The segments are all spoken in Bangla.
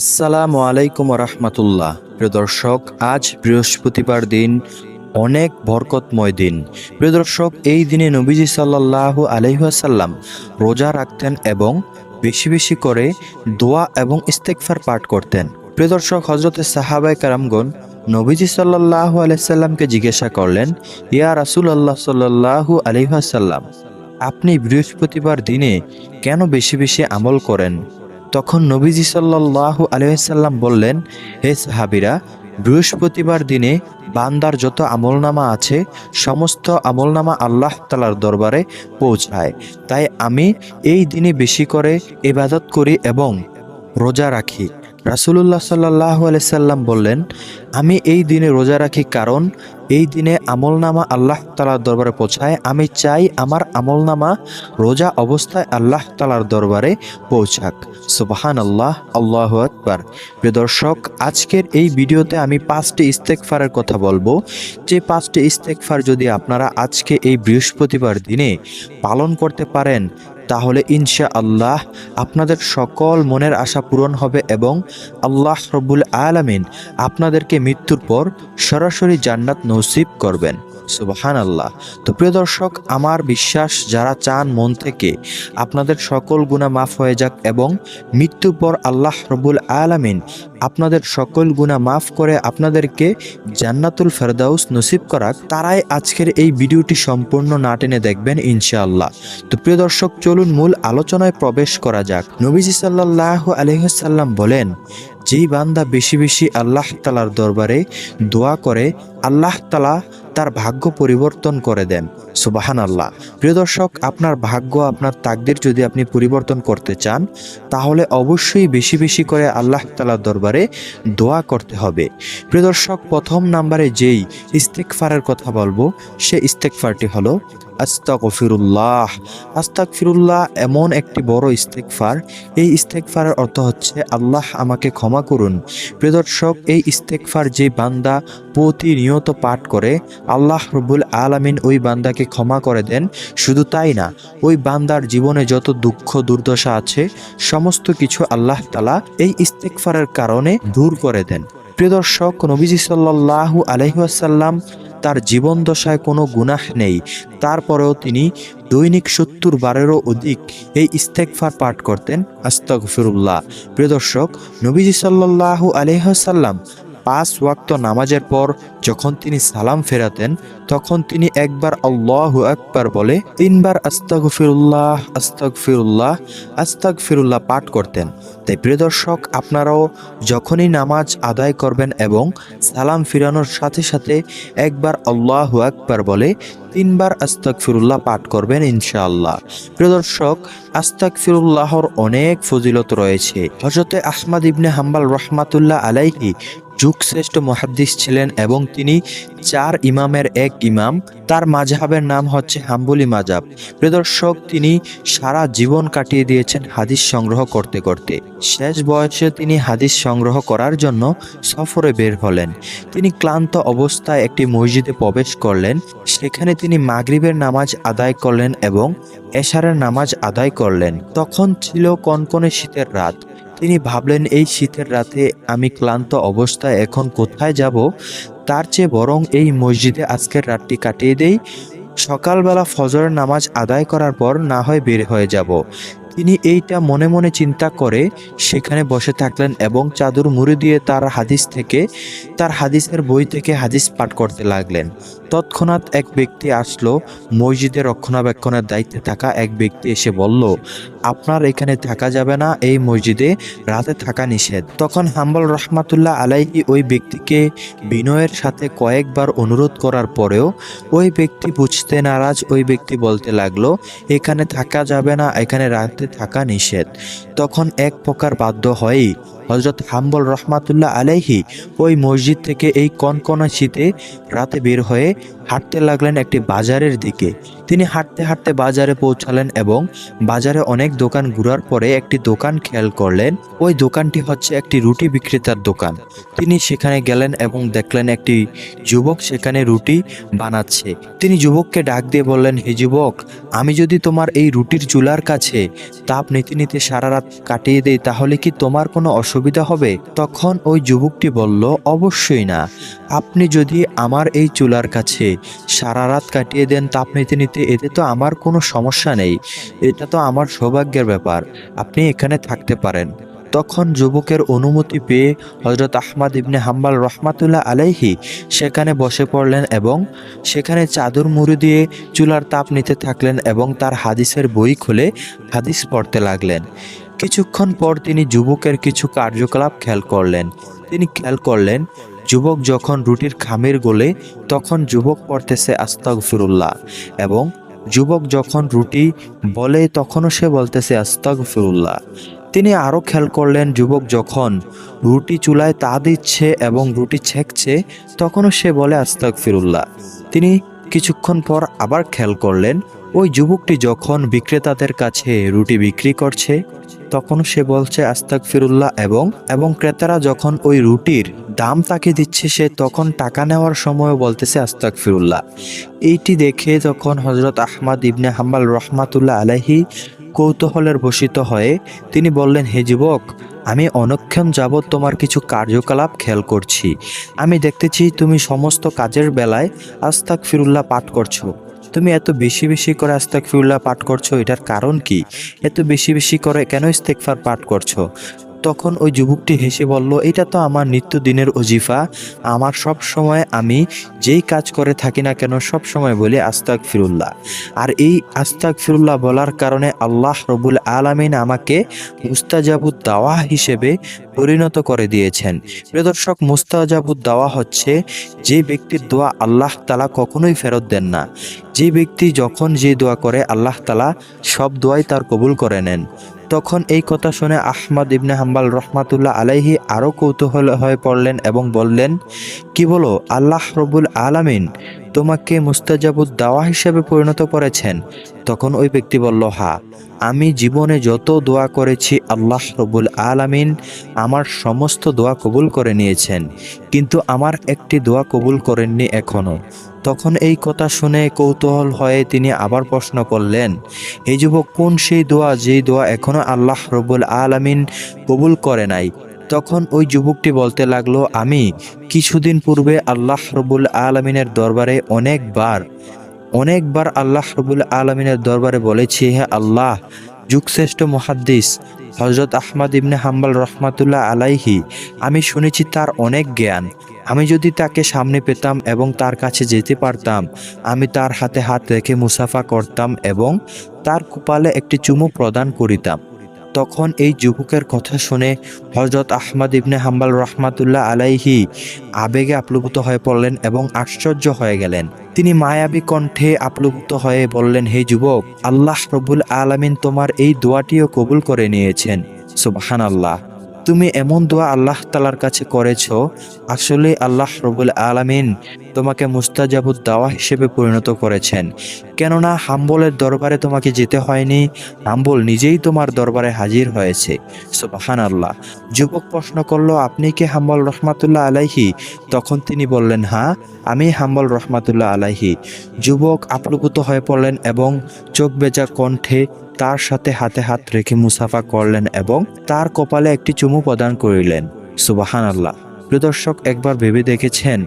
আসসালামু আলাইকুম রহমতুল্লাহ। প্রিয় দর্শক, আজ বৃহস্পতিবার দিন, অনেক বরকতময় দিন। প্রিয় দর্শক, এই দিনে নবীজি সাল্লাল্লাহু আলাইহি ওয়াসাল্লাম রোজা রাখতেন এবং বেশি বেশি করে দোয়া এবং ইস্তেগফার পাঠ করতেন। প্রিয় দর্শক, হযরতে সাহাবায়ে কেরামগণ নবীজি সাল্লাল্লাহু আলাইহি সাল্লামকে জিজ্ঞাসা করলেন, ইয়া রাসূলুল্লাহ সাল্লাল্লাহু আলাইহি ওয়াসাল্লাম, আপনি বৃহস্পতিবার দিনে কেন বেশি বেশি আমল করেন? তখন নবীজি সাল্লাল্লাহু আলাইহি ওয়াসাল্লাম বললেন, হে সাহাবীরা, বৃহস্পতিবার দিনে বান্দার যত আমলনামা আছে সমস্ত আমলনামা আল্লাহ তাআলার দরবারে পৌঁছায়। তাই আমি এই দিনে বেশি করে ইবাদত করি এবং রোজা রাখি। রাসূলুল্লাহ সাল্লাল্লাহু আলাইহি সাল্লাম বললেন, আমি এই দিনে রোজা রাখি কারণ এই দিনে আমলনামা আল্লাহ তাআলার দরবারে পৌঁছায়। আমি চাই আমার আমলনামা রোজা অবস্থায় আল্লাহ তাআলার দরবারে পৌঁছাক। সুবহানাল্লাহ, আল্লাহু আকবার। প্রিয় দর্শক, আজকের এই ভিডিওতে আমি 5টি ইস্তেগফারের কথা বলবো। যে 5টি ইস্তেগফার যদি আপনারা আজকে এই বৃহস্পতিবার দিনে পালন করতে পারেন, তাহলে ইনশাআল্লাহ আপনাদের সকল মনের আশা পূরণ হবে এবং আল্লাহ রব্বুল আলামিন আপনাদেরকে মৃত্যুর পর সরাসরি জান্নাত নসিব করবেন। সুবহানাল্লাহ। তো প্রিয় দর্শক, আমার বিশ্বাস যারা চান মন থেকে আপনাদের সকল গুনাহ মাফ হয়ে যাক এবং মৃত্যুর পর আল্লাহ রব্বুল আলামিন আপনাদের সকল গুনাহ মাফ করে আপনাদেরকে জান্নাতুল ফেরদাউস নসিব করাক, তারাই আজকের এই ভিডিওটি সম্পূর্ণ না টেনে দেখবেন ইনশাআল্লাহ। তো প্রিয় দর্শক, চলুন মূল আলোচনায় প্রবেশ করা যাক। নবীজি সাল্লাল্লাহু আলাইহি ওয়াসাল্লাম বলেন, যেই বান্দা বেশি বেশি আল্লাহ তাআলার দরবারে দোয়া করে, আল্লাহ তাআলা তার ভাগ্য পরিবর্তন করে দেন। সুবহানাল্লাহ। প্রিয় দর্শক, আপনার ভাগ্য, আপনার তাকদীর যদি আপনি পরিবর্তন করতে চান, তাহলে অবশ্যই বেশি বেশি করে আল্লাহ তাআলার দরবারে দোয়া করতে হবে। প্রিয় দর্শক, প্রথম নম্বরে যেই ইস্তেগফারের কথা বলবো, সে ইস্তেগফারটি হলো আস্তাগফিরুল্লাহ। আস্তাগফিরুল্লাহ এমন একটি বড় ইস্তেগফার। এই ইস্তেগফারের অর্থ হচ্ছে, আল্লাহ আমাকে ক্ষমা করুন। প্রিয় দর্শক, এই ইস্তেগফার যে বান্দা প্রতিনিয়ত পাঠ করে, আল্লাহ রব্বুল আলামিন ওই বান্দাকে ক্ষমা করে দেন। শুধু তাই না, ওই বান্দার জীবনে যত দুঃখ দুর্দশা আছে সমস্ত কিছু আল্লাহ তাআলা এই ইস্তেগফারের কারণে দূর করে দেন। প্রিয় দর্শক, নবীজি সাল্লাল্লাহু আলাইহি ওয়াসাল্লাম তার জীবন দশায় কোনো গুনাহ নেই, তারপরেও তিনি দৈনিক 70 বারেরও অধিক এই ইস্তেগফার পাঠ করতেন, আস্তাগফিরুল্লাহ। প্রিয় দর্শক, নবীজি সাল্লাল্লাহু আলাইহি ওয়াসাল্লাম 5 ওয়াক্ত নামাজের পর যখন তিনি সালাম ফেরাতেন, তখন তিনি একবার আল্লাহু আকবার বলে 3 বার আস্তাগফিরুল্লাহ আস্তাগফিরুল্লাহ আস্তাগফিরুল্লাহ পাঠ করতেন। তাই প্রিয় দর্শক, আপনারাও যখনই নামাজ আদায় করবেন এবং সালাম ফিরানোর সাথে সাথে একবার আল্লাহু আকবার বলে 3 বার আস্তাগফিরুল্লাহ পাঠ করবেন ইনশাআল্লাহ। প্রিয় দর্শক, আস্তাগফিরুল্লাহর অনেক ফজিলত রয়েছে। হযরতে আহমদ ইবনে হাম্বল রাহমাতুল্লাহ আলাইহি যুগশ্রেষ্ঠ মুহাদ্দিস ছিলেন এবং তিনি 4 ইমামের এক ইমাম। তার মাযহাবের নাম হচ্ছে হাম্বলি মাযহাব। প্রিয় দর্শক, তিনি সারা জীবন কাটিয়ে দিয়েছেন হাদিস সংগ্রহ করতে করতে। শেষ বয়সে তিনি হাদিস সংগ্রহ করার জন্য সফরে বের হলেন। তিনি ক্লান্ত অবস্থায় একটি মসজিদে প্রবেশ করলেন। সেখানে তিনি মাগরিবের নামাজ আদায় করলেন এবং এশারের নামাজ আদায় করলেন। তখন ছিল কনকনে শীতের রাত। তিনি ভাবলেন, এই শীতের রাতে আমি ক্লান্ত অবস্থায় এখন কোথায় যাব? তার চেয়ে বরং এই মসজিদে আজকের রাতটি কাটিয়ে দেই। সকালবেলা ফজরের নামাজ আদায় করার পর না হয় বের হয়ে যাব। তিনি এইটা মনে মনে চিন্তা করে সেখানে বসে থাকলেন এবং চাদর মুড়ি দিয়ে তার হাদিসের বই থেকে হাদিস পাঠ করতে লাগলেন। তৎক্ষণাৎ এক ব্যক্তি আসলো। মসজিদের রক্ষণাবেক্ষণের দায়িত্বে থাকা এক ব্যক্তি এসে বলল, আপনার এখানে থাকা যাবে না, এই মসজিদে রাতে থাকা নিষেধ। তখন হাম্বল রাহমাতুল্লাহ আলাইহি ওই ব্যক্তিকে বিনয়ের সাথে কয়েকবার অনুরোধ করার পরেও ওই ব্যক্তি বুঝতে নারাজ। ওই ব্যক্তি বলতে লাগলো, এখানে থাকা যাবে না, এখানে রাতে থাকা নিষেধ। তখন এক প্রকার বাধ্য হয়েই হযরত হাম্বল রাহমাতুল্লাহ আলাইহি ওই মসজিদ থেকে এই কনকনা শীতে রাতে বের হয়ে হাঁটতে লাগলেন একটি বাজারের দিকে। তিনি হাঁটতে হাঁটতে বাজারে পৌঁছালেন এবং বাজারে অনেক দোকান ঘোরার পরে একটি দোকান খেয়াল করলেন। ওই দোকানটি হচ্ছে একটি রুটি বিক্রেতার দোকান। তিনি সেখানে গেলেন এবং দেখলেন একটি যুবক সেখানে রুটি বানাচ্ছে। তিনি যুবককে ডাক দিয়ে বললেন, হে যুবক, আমি যদি তোমার এই রুটির চুলার কাছে তাপ নিতে নিতে সারা রাত কাটিয়ে দেই তাহলে কি তোমার কোনো অসুবিধা হবে? তখন ওই যুবকটি বলল, অবশ্যই না। আপনি যদি আমার এই চুলার কাছে সারা রাত কাটিয়ে দেন তাপ নিতে নিতে, এতে তো আমার কোনো সমস্যা নেই, এটা তো আমার সৌভাগ্যের ব্যাপার, আপনি এখানে থাকতে পারেন। তখন যুবকের অনুমতি পেয়ে হযরত আহমদ ইবনে হাম্বল রহমাতুল্লাহ আলাইহি সেখানে বসে পড়লেন এবং সেখানে চাদর মুড়ি দিয়ে চুলার তাপ নিতে থাকলেন এবং তার হাদিসের বই খুলে হাদিস পড়তে লাগলেন। কিছুক্ষণ পর তিনি যুবকের কিছু কার্যকলাপ খেয়াল করলেন। তিনি খেয়াল করলেন যুবক যখন রুটির খামির গোলে তখন যুবক পড়তেছে আস্তাগফিরুল্লাহ, এবং যুবক যখন রুটি বলে তখনও সে বলতেছে আস্তাগফিরুল্লাহ। তিনি আরও খেয়াল করলেন যুবক যখন রুটি চুলায় তা দিচ্ছে এবং রুটি ছেঁকছে তখনও সে বলে আস্তাগফিরুল্লাহ। তিনি কিছুক্ষণ পর আবার খেয়াল করলেন ওই যুবকটি যখন বিক্রেতাদের কাছে রুটি বিক্রি করছে তখনও সে বলছে আস্তাগফিরুল্লাহ, এবং ক্রেতারা যখন ওই রুটির দাম তাকে দিচ্ছে সে তখন টাকা নেওয়ার সময়ও বলতেছে আস্তাগফিরুল্লাহ। এইটি দেখে তখন হযরত আহমদ ইবনে হাম্বল রহমাতুল্লাহ আলাইহি কৌতূহলের বশিত হয়ে তিনি বললেন, হে যুবক, আমি অনেকক্ষণ যাবৎ তোমার কিছু কার্যকলাপ খেয়াল করছি। আমি দেখতেছি তুমি সমস্ত কাজের বেলায় আস্তাগফিরুল্লাহ পাঠ করছো। তুমি এত বেশি বেশি করে আস্তাগফিরুল্লাহ পাঠ করছো, এটার কারণ কি? এত বেশি বেশি করে কেন ইস্তেগফার পাঠ করছো? তখন ওই যুবকটি হেসে বলল, এটা তো আমার নিত্যদিনের ওজিফা। আমার সব সময় আমি যেই কাজ করে থাকি না কেন সব সময় বলি আস্তাগফিরুল্লাহ। আর এই আস্তাগফিরুল্লাহ বলার কারণে আল্লাহ রব্বুল আলামিন আমাকে মুস্তাজাবুদ দাওয়া হিসেবে পরিণত করে দিয়েছেন। প্রিয় দর্শক, মুস্তাজাবুদ দাওয়া হচ্ছে যে ব্যক্তির দোয়া আল্লাহ তাআলা কখনোই ফেরত দেন না। যে ব্যক্তি যখন যে দোয়া করে আল্লাহ তাআলা সব দোয়াই তার কবুল করে নেন। তখন এই কথা শুনে আহমদ ইবনে হাম্বল রহমাতুল্লাহ আলাইহি আরও কৌতূহল হয়ে পড়লেন এবং বললেন, কি বলো, আল্লাহ রব্বুল আলামিন তোমাকে মুস্তাজাবুদ দাওয়া হিসেবে পরিণত করেছেন? তখন ওই ব্যক্তি বলল, হ্যাঁ, আমি জীবনে যত দোয়া করেছি আল্লাহ রব্বুল আলামিন আমার সমস্ত দোয়া কবুল করে নিয়েছেন, কিন্তু আমার একটি দোয়া কবুল করেননি এখনো। তখন এই কথা শুনে কৌতূহল হয়ে তিনি আবার প্রশ্ন করলেন, হে যুবক, কোন সেই দোয়া যেই দোয়া এখনো আল্লাহ রব্বুল আলামিন কবুল করে নাই? তখন ওই যুবকটি বলতে লাগলো, আমি কিছুদিন পূর্বে আল্লাহ রব্বুল আলামিনের দরবারে অনেকবার আল্লাহ রব্বুল আলামিনের দরবারে বলেছি, হে আল্লাহ, যুগশ্রেষ্ঠ মুহাদ্দিস হযরত আহমদ ইবনে হাম্বল রহমাতুল্লাহ আলাইহি, আমি শুনেছি তার অনেক জ্ঞান। আমি যদি তাকে সামনে পেতাম এবং তার কাছে যেতে পারতাম, আমি তার হাতে হাত রেখে মুসাফা করতাম এবং তার কপালে একটি চুমু প্রদান করিতাম। তখন এই যুবকের কথা শুনে হযরত আহমদ ইবনে হাম্বল রহমাতুল্লাহ আলাইহি আবেগে আপ্লুত হয়ে পড়লেন এবং আশ্চর্য হয়ে গেলেন। তিনি মায়াবী কণ্ঠে আপ্লুত হয়ে বললেন, হে যুবক, আল্লাহ রব্বুল আলামিন তোমার এই দোয়াটিও কবুল করে নিয়েছেন। সুবহানাল্লাহ, তুমি এমন দোয়া আল্লাহ তাআলার কাছে করেছো, আসলে আল্লাহ রব্বুল আলামিন তোমাকে মুস্তাজাবুদ দাওয়া হিসেবে পরিণত করেছেন। কেননা হাম্বলের দরবারে তোমাকে যেতে হয়নি, হাম্বল নিজেই তোমার দরবারে হাজির হয়েছে। সুবহানাল্লাহ। যুবক প্রশ্ন করলো, আপনি কি হাম্বল রহমাতুল্লাহ আলাইহি? তখন তিনি বললেন, হ্যাঁ, আমি হাম্বল রহমাতুল্লাহ আলাইহি। যুবক আপ্লুত হয়ে পড়লেন এবং চোখ ভেজা কণ্ঠে তার সাথে হাতে হাত রেখে মুসাফা করলেন এবং তার কপালে একটি চুমু প্রদান করিলেন। সুবহানাল্লাহ। প্রিয় দর্শক, একবার ভেবে দেখেছেন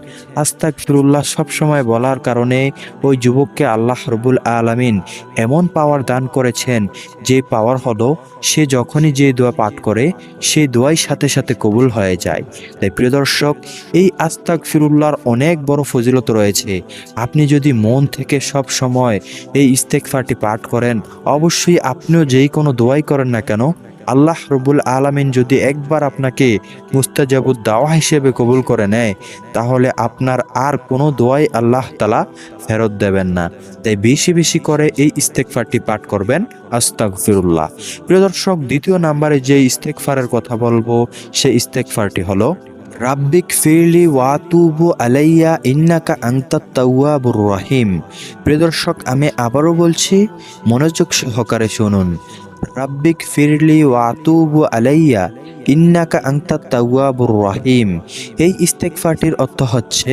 আস্তাগফিরুল্লাহ সবসময় বলার কারণে ওই যুবককে আল্লাহ রব্বুল আলামিন এমন পাওয়ার দান করেছেন, যে পাওয়ার হলো সে যখনই যে দোয়া পাঠ করে সেই দোয়াই সাথে সাথে কবুল হয়ে যায়। তাই প্রিয় দর্শক, এই আস্তাগফিরুল্লাহর অনেক বড় ফজিলত রয়েছে। আপনি যদি মন থেকে সব সময় এই ইস্তেগফারটি পাঠ করেন, অবশ্যই আপনিও যেই কোনো দোয়াই করেন না কেন, আল্লাহ রব্বুল আলামিন যদি একবার আপনাকে মুস্তাজাবুদ দাওয়া হিসেবে কবুল করে নেয়, তাহলে আপনার আর কোনো দোয়াই আল্লাহ তাআলা ফেরত দেবেন না। তাই বেশি বেশি করে এই ইস্তেগফারটি পাঠ করবেন, আস্তাগফিরুল্লাহ। প্রিয় দর্শক, দ্বিতীয় নাম্বারে যে ইস্তেগফারের কথা বলবো সেই ইস্তেগফারটি হলো রাব্বিক ফিরলি ওয়াতুবু আলাইয়া ইন্নাকা আনতাত তাওয়াবুর রহিম। প্রিয় দর্শক, আমি আবারও বলছি, মনোযোগ সহকারে শুনুন। রাব্বিক ফিরলি ওয়াতুবু আলাইয়া ইন্নাকা আনতাত তাওয়াবুর রহিম। এই ইস্তেগফারটির অর্থ হচ্ছে,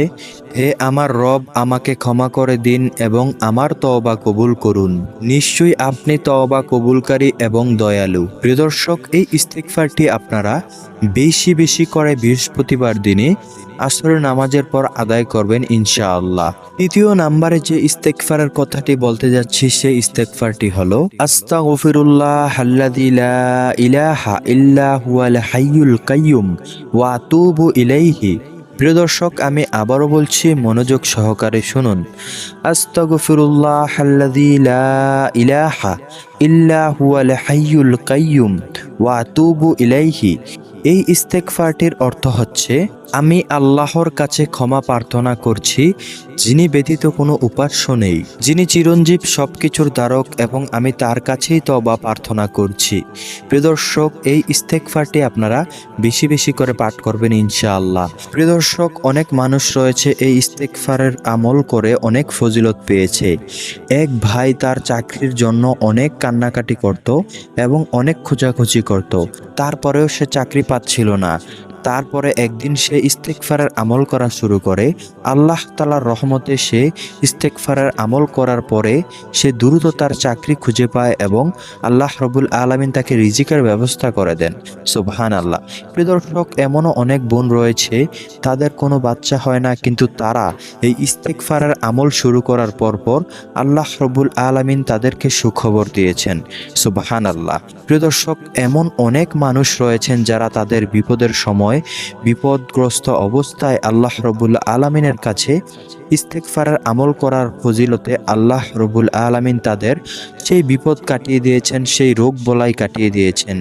হে আমার রব, আমাকে ক্ষমা করে দিন এবং আমার তওবা কবুল করুন। নিশ্চয়ই আপনি তওবা কবুলকারী এবং দয়ালু। প্রিয় দর্শক, এই ইস্তেগফারটি আপনারা বেশি বেশি করে বৃহস্পতিবার দিনে আসরের নামাজের পর আদায় করবেন ইনশাআল্লাহ। তৃতীয় নাম্বারে যে ইস্তেগফারের কথাটি বলতে যাচ্ছি, সেই ইস্তেগফারটি হলো আস্তাগফিরুল্লাহ আল্লাযী লা ইলাহা ইল্লা হুয়াল হাইয়ুল কাইয়্যুম ওয়া আতুবু ইলাইহি। প্রিয় দর্শক, আমি আবারও বলছি, মনোযোগ সহকারে শুনুন। আস্তাগফিরুল্লাহ আল্লাযী লা ইলাহা ইল্লা হুয়াল হাইয়ুল কাইয়্যুম ওয়া আতুবু ইলাইহি। এই ইস্তেগফারটির অর্থ হচ্ছে, আমি আল্লাহর কাছে ক্ষমা প্রার্থনা করছি, যিনি ব্যতীত কোনো উপাস্য নেই, যিনি চিরঞ্জীব, সবকিছুর ধারক, এবং আমি তার কাছেই তওবা প্রার্থনা করছি। প্রিয় দর্শক, এই ইস্তেগফারটি আপনারা বেশি বেশি করে পাঠ করবেন ইনশাআল্লাহ। প্রিয় দর্শক, অনেক মানুষ রয়েছে এই ইস্তেগফারের আমল করে অনেক ফজিলত পেয়েছে। এক ভাই তার চাকরির জন্য অনেক কান্নাকাটি করত এবং অনেক খোঁজাখুঁজি করত, তারপরেও সে চাকরি পাচ্ছিল না। তারপরে একদিন সে ইস্তেগফারের আমল করা শুরু করে। আল্লাহ তাআলার রহমতে সে ইস্তেগফারের আমল করার পরে সে দ্রুত তার চাকরি খুঁজে পায় এবং আল্লাহ রব্বুল আলামিন তাকে রিজিকের ব্যবস্থা করে দেন। সুবহানাল্লাহ। প্রিয় দর্শক, এমনও অনেক বোন রয়েছে, তাদের কোনো বাচ্চা হয় না, কিন্তু তারা এই ইস্তেগফারের আমল শুরু করার পর আল্লাহ রব্বুল আলামিন তাদেরকে সুখবর দিয়েছেন। সুবহানাল্লাহ। প্রিয় দর্শক, এমন অনেক মানুষ রয়েছেন যারা তাদের বিপদের সময়, বিপদগ্রস্ত অবস্থায় আল্লাহ রব্বুল আলামিনের কাছে ইস্তেগফারের আমল করার ফজিলতে আল্লাহ রব্বুল আলামিন তাদের সেই বিপদ কাটিয়ে দিয়েছেন, সেই রোগ বলাই কাটিয়ে দিয়েছেন।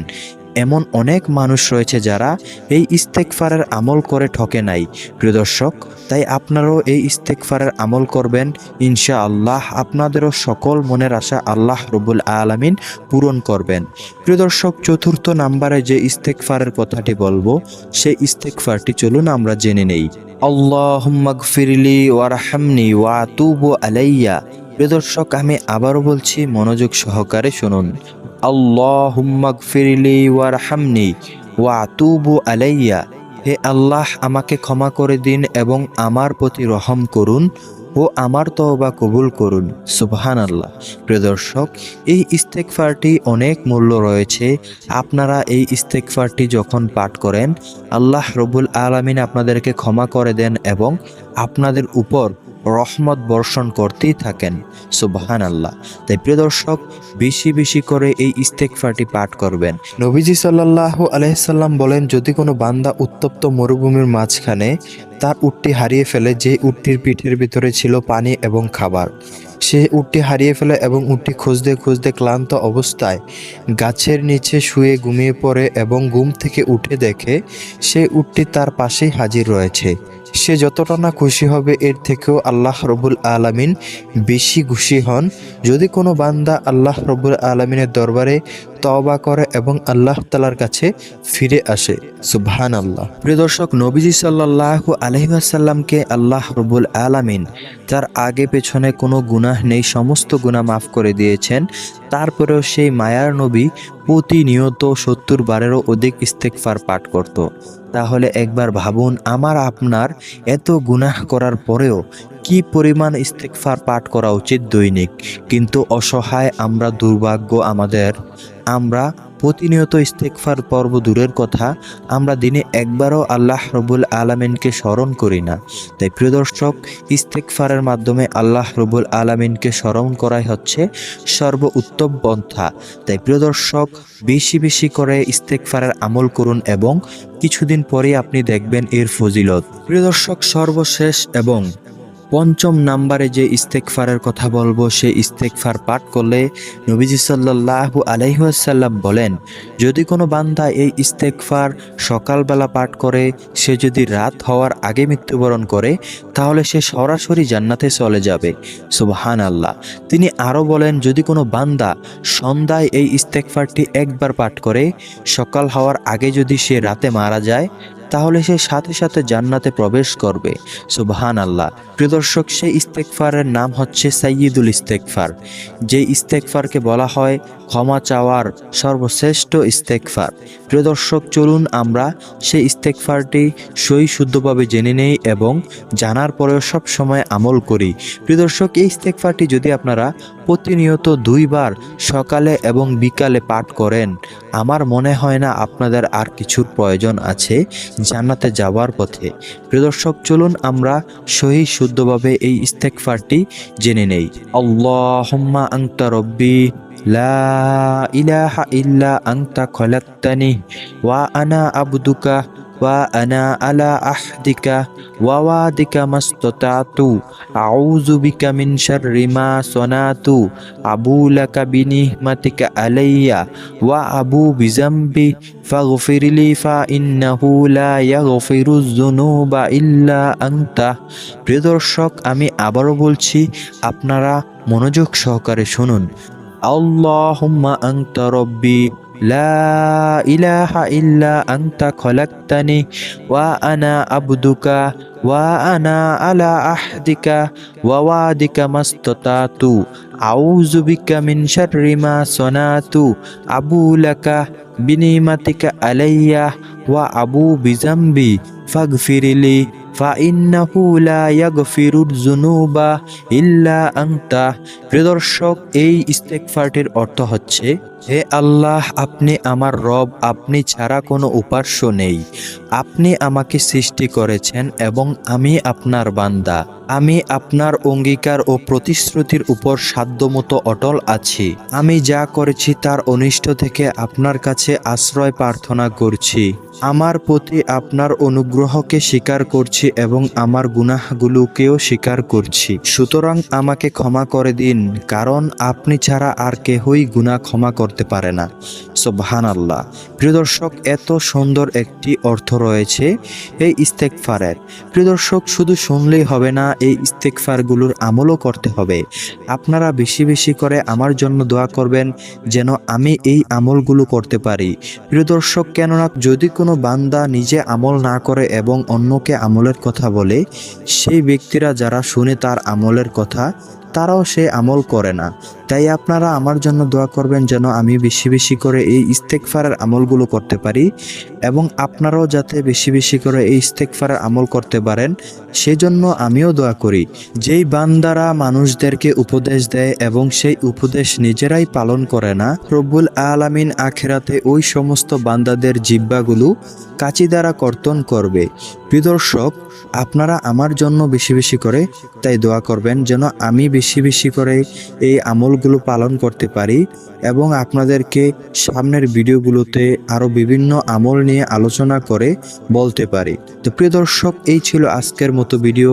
এমন অনেক মানুষ রয়েছে যারা এই ইস্তেগফারের আমল করে ঠকে নাই। প্রিয় দর্শক, তাই আপনারাও এই ইস্তেগফারের আমল করবেন ইনশাআল্লাহ। আপনাদেরও সকল মনের আশা আল্লাহ রব্বুল আলামিন পূরণ করবেন। প্রিয় দর্শক, চতুর্থ নাম্বারে যে ইস্তেগফারের কথাটি বলবো, সেই ইস্তেগফারটি চলুন আমরা জেনে নেই। আল্লাহুম্মা গফিরলি ওয়ারহামনি ওয়া আতুবু আলাইয়া। প্রিয় দর্শক, আমি আবারও বলছি, মনোযোগ সহকারে শুনুন। আল্লাহুম্মা গফিরলি ওয়ারহামনি ওয়া আতুবু আলাইয়া। হে আল্লাহ, আমাকে ক্ষমা করে দিন এবং আমার প্রতি রহম করুন ও আমার তওবা কবুল করুন। সুবহানাল্লাহ। প্রিয় দর্শক, এই ইস্তেগফারটি অনেক মূল্য রয়েছে। আপনারা এই ইস্তেগফারটি যখন পাঠ করেন, আল্লাহ রব্বুল আলামিন আপনাদেরকে ক্ষমা করে দেন এবং আপনাদের উপর রহমত বর্ষণ করতেই থাকেন। সুবহানাল্লাহ। তাই প্রিয় দর্শক, বেশি বেশি করে এই ইস্তেগফারটি পাঠ করবেন। নবীজি সাল্লাল্লাহু আলাইহি সাল্লাম বলেন, যদি কোনো বান্দা উত্তপ্ত মরুভূমির মাঝখানে তার উটটি হারিয়ে ফেলে, যে উটটির পিঠের ভিতরে ছিল পানি এবং খাবার, সে উটটি হারিয়ে ফেলে এবং উটটি খুঁজতে খুঁজতে ক্লান্ত অবস্থায় গাছের নিচে শুয়ে ঘুমিয়ে পড়ে এবং ঘুম থেকে উঠে দেখে সেই উটটি তার পাশেই হাজির রয়েছে, সে যতটা না খুশি হবে, এর থেকেও আল্লাহ রব্বুল আলামিন বেশি খুশি হন যদি কোনো বান্দা আল্লাহ রব্বুল আলামিনের দরবারে তওবা করে এবং আল্লাহ তাআলার কাছে ফিরে আসে। সুবহানাল্লাহ। প্রিয় দর্শক, নবীজি সাল্লাল্লাহু আলাইহি ওয়াসাল্লামকে আল্লাহ রব্বুল আলামিন তার আগে পেছনে কোনো গুনাহ নেই, সমস্ত গুনাহ মাফ করে দিয়েছেন। তারপরেও সেই মায়ার নবী প্রতিনিয়ত 70 বারেরও অধিক ইস্তেগফার পাঠ করত। তাহলে একবার ভাবুন, আমার আপনার এত গুনাহ করার পরেও কি পরিমাণ ইস্তেগফার পাঠ করা উচিত দৈনিক। কিন্তু অসহায় আমরা, দুর্ভাগ্য আমাদের, আমরা প্রতিনিয়ত ইস্তেগফার পর্ব দূরের কথা, আমরা দিনে একবারও আল্লাহ রব্বুল আলামিনকে স্মরণ করি না। তাই প্রিয় দর্শক, ইস্তেগফারের মাধ্যমে আল্লাহ রব্বুল আলামিনকে স্মরণ করাই হচ্ছে সর্বোত্তম পন্থা। তাই প্রিয় দর্শক, বেশি বেশি করে ইস্তেগফারের আমল করুন এবং কিছুদিন পরে আপনি দেখবেন এর ফজিলত। প্রিয় দর্শক, সর্বশেষ এবং পঞ্চম নাম্বারে যে ইস্তেগফারের কথা বলবো, সেই ইস্তেগফার পাঠ করলে নবীজি সাল্লাল্লাহু আলাইহি ওয়াসাল্লাম বলেন, যদি কোনো বান্দা এই ইস্তেগফার সকালবেলা পাঠ করে, সে যদি রাত হওয়ার আগে মৃত্যুবরণ করে, তাহলে সে সরাসরি জান্নাতে চলে যাবে। সুবহানাল্লাহ। তিনি আরও বলেন, যদি কোনো বান্দা সন্ধ্যায় এই ইস্তেগফারটি একবার পাঠ করে, সকাল হওয়ার আগে যদি সে রাতে মারা যায়, তাহলে সে সাথে সাথে জান্নাতে প্রবেশ করবে। সুবহানাল্লাহ। প্রিয় দর্শক, সেই ইস্তেগফারের নাম হচ্ছে সাইয়্যিদুল ইস্তেগফার, যে ইস্তেগফারকে বলা হয় ক্ষমা চাওয়ার সর্বশ্রেষ্ঠ ইস্তেগফার। প্রিয় দর্শক, চলুন আমরা সেই ইস্তেগফারটি শুদ্ধভাবে জেনে নেই এবং জানার পরেও সব সময় আমল করি। প্রিয় দর্শক, এই ইস্তেগফারটি যদি আপনারা প্রতিনিয়ত 2 বার সকালে এবং বিকালে পাঠ করেন, আমার মনে হয় না আপনাদের আর কিছুর প্রয়োজন আছে জান্নাতে যাওয়ার পথে। প্রিয় দর্শক, চলুন আমরা শুদ্ধভাবে এই ইস্তেগফারটি জেনে নেই। আল্লাহুম্মা আনতা রব্বি লা ইলাহা ইল্লা আনতা খলাকতানি ওয়া আনা আবদুকা ওয়া আনা আলা আহদিকা ওয়া ওয়াদিকা মাস্তাতাতু আউযু বিকা মিন শাররি মা সানাতু আবু লাকা বিনিহমাতিকা আলাইয়া ওয়া আবু বিজামবি ফাগফিরলি ফা ইন্নাহু লা ইয়াগফিরুয যুনুবা ইল্লা আনতা। প্রিয় দর্শক, আমি আবারও বলছি, আপনারা মনোযোগ সহকারে শুনুন। আল্লাহুম্মা আনতা রব্বি লা ইলাহা ইল্লা আনতা খলাকতানি ওয়া আনা আবদুকা ওয়া আনা আলা আহদিকা ওয়া ওয়াদিকা মাস্তাতাতু আউযু বিকা মিন শাররি মা সানাতু আবু লাকা বিনিমাতিকা আলাইয়া ওয়া আবু বিজামবি ফাগফিরলি ফা ইন্নাহু লা ইয়াগফিরুয যুনুবা ইল্লা আনতা। প্রিয় দর্শক, এই ইস্তেগফারটির অর্থ হচ্ছে, হে আল্লাহ, আপনি আমার রব, আপনি ছাড়া কোনো উপাস্য নেই। আপনি আমাকে সৃষ্টি করেছেন এবং আমি আপনার বান্দা। আমি আপনার অঙ্গীকার ও প্রতিশ্রুতির উপর সাধ্যমতো অটল আছি। আমি যা করেছি তার অনিষ্ট থেকে আপনার কাছে আশ্রয় প্রার্থনা করছি। আমার প্রতি আপনার অনুগ্রহকে স্বীকার করছি এবং আমার গুনাহগুলোকেও স্বীকার করছি। সুতরাং আমাকে ক্ষমা করে দিন, কারণ আপনি ছাড়া আর কেহই গুনাহ ক্ষমা করতে পারে না। সুবহানাল্লাহ। প্রিয় দর্শক, এত সুন্দর একটি অর্থ রয়েছে এই ইস্তেগফারের। প্রিয় দর্শক, শুধু শুনলেই হবে না, এই ইস্তেগফারগুলোর আমলও করতে হবে। আপনারা বেশি বেশি করে আমার জন্য দোয়া করবেন যেন আমি এই আমলগুলো করতে পারি। প্রিয় দর্শক, কেননা যদি কোনো বান্দা নিজে আমল না করে এবং অন্যকে আমলের কথা বলে, সেই ব্যক্তিরা যারা শুনে তার আমলের কথা, তারাও সে আমল করে না। তাই আপনারা আমার জন্য দোয়া করবেন যেন আমি বেশি বেশি করে এই ইস্তেগফারের আমলগুলো করতে পারি এবং আপনারাও যাতে বেশি বেশি করে এই ইস্তেগফারের আমল করতে পারেন, সেজন্য আমিও দোয়া করি। যেই বান্দারা মানুষদেরকে উপদেশ দেয় এবং সেই উপদেশ নিজেরাই পালন করে না, রব্বুল আলামিন আখিরাতে ওই সমস্ত বান্দাদের জিহ্বাগুলো কাঁচি দ্বারা কর্তন করবে। প্রিয় দর্শক, আপনারা আমার জন্য বেশি বেশি করে তাই দোয়া করবেন যেন আমি বেশি বেশি করে এই আমলগুলো পালন করতে পারি এবং আপনাদেরকে সামনের ভিডিওগুলোতে আরও বিভিন্ন আমল নিয়ে আলোচনা করে বলতে পারি। তো প্রিয় দর্শক, এই ছিল আজকের মতো ভিডিও।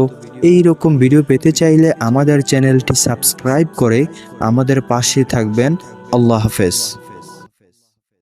এই রকম ভিডিও পেতে চাইলে আমাদের চ্যানেলটি সাবস্ক্রাইব করে আমাদের পাশে থাকবেন। আল্লাহ হাফেজ।